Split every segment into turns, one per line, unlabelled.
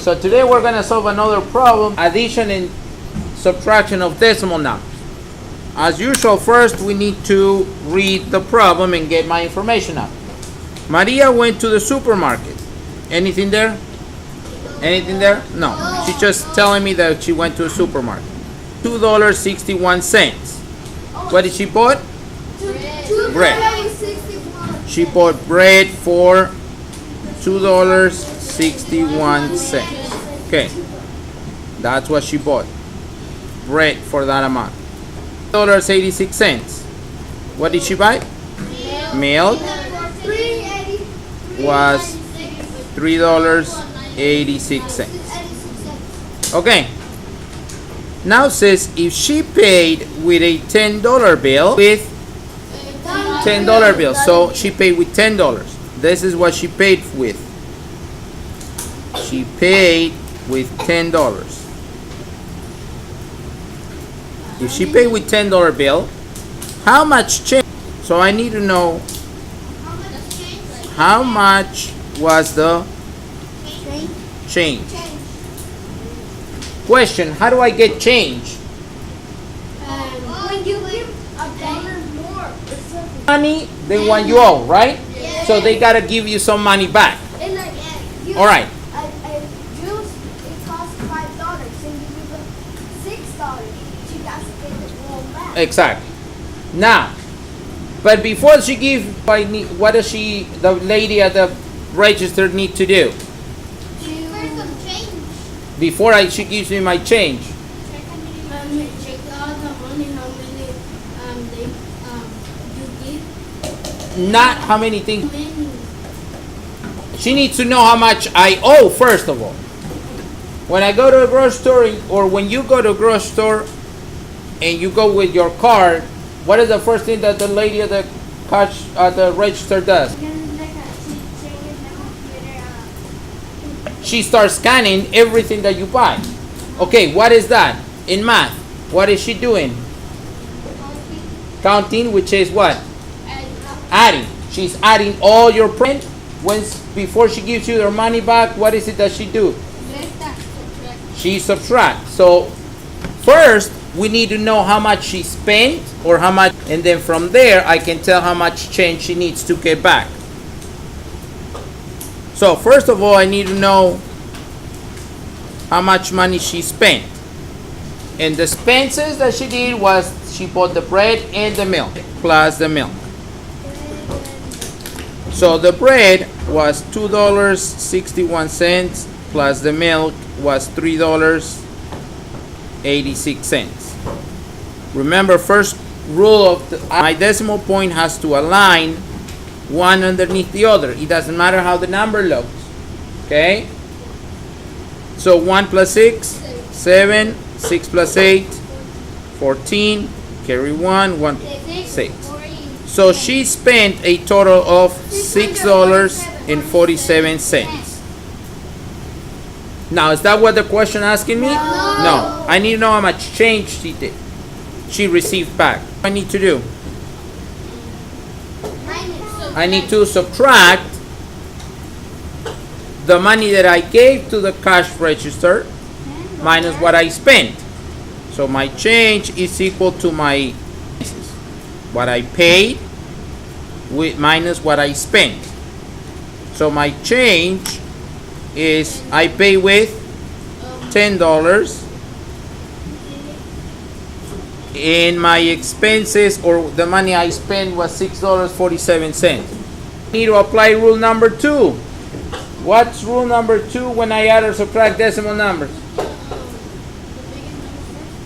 So today we're going to solve another problem, addition and subtraction of decimal numbers. As usual, first we need to read the problem and get my information out. Maria went to the supermarket. Anything there? Anything there? No. She's just telling me that she went to a supermarket. $2.61. What did she bought? Bread. She bought bread for $2.61. Okay. That's what she bought. Bread for that amount. $86. What did she buy? Milk was $3.86. Okay. Now says if she paid with a $10 bill, so she paid with $10. This is what she paid with. She paid with $10. If she paid with $10 bill, how much change? So I need to know how much was the change. Question, how do I get change?
When you give $1 more.
Money than what you owe, right?
Yeah.
So they gotta give you some money back.
And like,
All right.
juice, it costs $5, and you give her $6. She got to get it all back.
Exactly. Now, but before she give, what does the lady at the register need to do? Before she gives me my change.
Check out the money, how many you give.
Not how many things. She needs to know how much I owe, first of all. When I go to a grocery store, or when you go to a grocery store and you go with your card, what is the first thing that the lady at the register does? She starts scanning everything that you buy. Okay, what is that? In math, what is she doing? Counting, which is what? Adding. She's adding all your print. Before she gives you your money back, what is it that she do? She subtracts. So first, we need to know how much she spent, or how much, and then from there, I can tell how much change she needs to get back. So first of all, I need to know how much money she spent. And the expenses that she did was she bought the bread and the milk, plus the milk. So the bread was $2.61 plus the milk was $3.86. Remember, first rule of my decimal point has to align one underneath the other. It doesn't matter how the number looks. Okay? So 1 plus 6, 7, 6 plus 8, 14, carry 1, 6. So she spent a total of $6.47. Now, is that what the question asking me? No. I need to know how much change she received back. What I need to do? I need to subtract the money that I gave to the cash register minus what I spent. So my change is equal to what I paid minus what I spent. So my change is I pay with $10, and my expenses, or the money I spent, was $6.47. I need to apply rule number 2. What's rule number 2 when I add or subtract decimal numbers?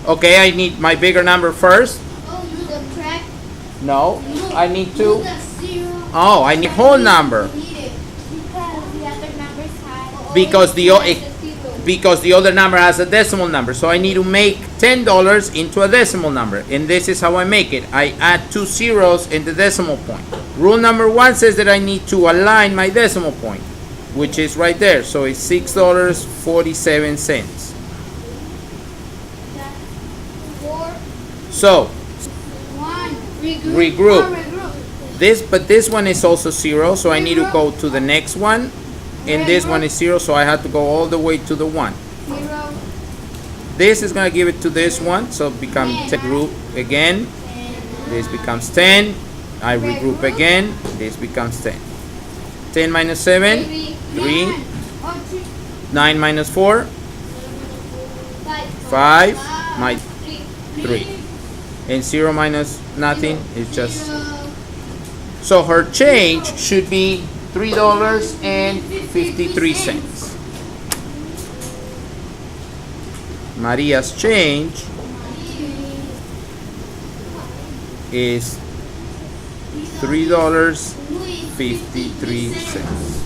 Okay, I need my bigger number first. No, I need to. Oh, I need whole number. Because the other number has a decimal number. So I need to make $10 into a decimal number. And this is how I make it. I add 2 zeros in the decimal point. Rule number 1 says that I need to align my decimal point, which is right there. So it's $6.47. So regroup. This one is also 0. So I need to go to the next one and this one is 0, so I have to go all the way to the 1.
0.
This is gonna give it to this one, so become the group again. This becomes 10. I regroup again. This becomes 10. 10 minus 7, 3. 9 minus 4, 5. My 3. And 0 minus nothing is just. So her change should be $3.53. Maria's change is $3.53.